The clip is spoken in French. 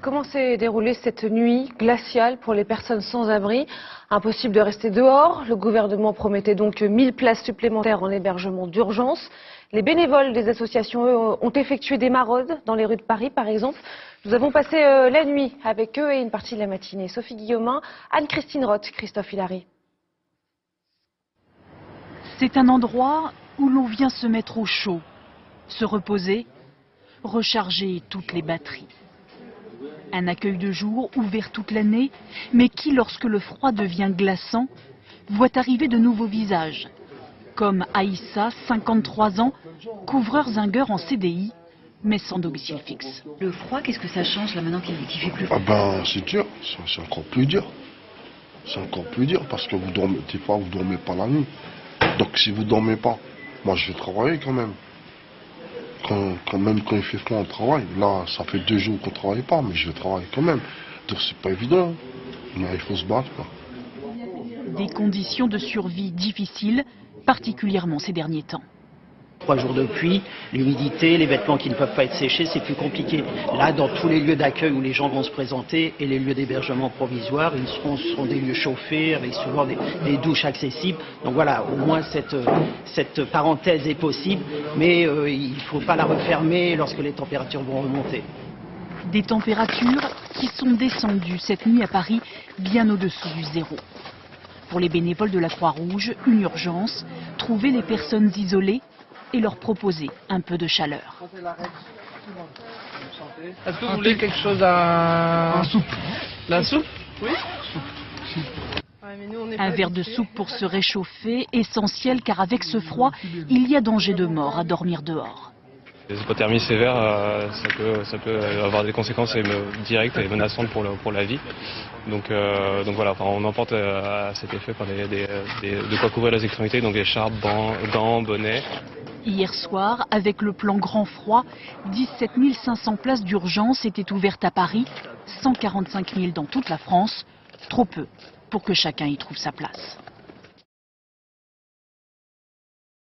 Comment s'est déroulée cette nuit glaciale pour les personnes sans abri? Impossible de rester dehors. Le gouvernement promettait donc 1000 places supplémentaires en hébergement d'urgence. Les bénévoles des associations, eux, ont effectué des maraudes dans les rues de Paris, par exemple. Nous avons passé la nuit avec eux et une partie de la matinée. Sophie Guillaumin, Anne-Christine Roth, Christophe Hilary. C'est un endroit où l'on vient se mettre au chaud, se reposer, recharger toutes les batteries. Un accueil de jour ouvert toute l'année, mais qui, lorsque le froid devient glaçant, voit arriver de nouveaux visages. Comme Aïssa, 53 ans, couvreur zingueur en CDI, mais sans domicile fixe. Le froid, qu'est-ce que ça change là maintenant qu'il fait plus? C'est dur, c'est encore plus dur. C'est encore plus dur parce que vous dormez pas la nuit. Donc si vous dormez pas, moi je vais travailler quand même. Même quand il fait froid, on travaille. Là, ça fait 2 jours qu'on travaille pas, mais je vais travailler quand même. Donc c'est pas évident. Mais il faut se battre, quoi. Des conditions de survie difficiles, particulièrement ces derniers temps. 3 jours de pluie, l'humidité, les vêtements qui ne peuvent pas être séchés, c'est plus compliqué. Là, dans tous les lieux d'accueil où les gens vont se présenter et les lieux d'hébergement provisoire, ce seront des lieux chauffés avec souvent des douches accessibles. Donc voilà, au moins cette parenthèse est possible, mais il ne faut pas la refermer lorsque les températures vont remonter. Des températures qui sont descendues cette nuit à Paris, bien au-dessous du zéro. Pour les bénévoles de la Croix-Rouge, une urgence, trouver les personnes isolées et leur proposer un peu de chaleur. Est-ce que vous voulez quelque chose à... soupe. La soupe? Oui. Un verre de soupe pour se réchauffer, essentiel car avec ce froid, il y a danger de mort à dormir dehors. Les hypothermies sévères, ça peut avoir des conséquences directes et menaçantes pour la vie. Donc voilà, on emporte à cet effet de quoi couvrir les extrémités, donc écharpes, gants, bonnets. Hier soir, avec le plan grand froid, 17 500 places d'urgence étaient ouvertes à Paris, 145 000 dans toute la France, trop peu pour que chacun y trouve sa place.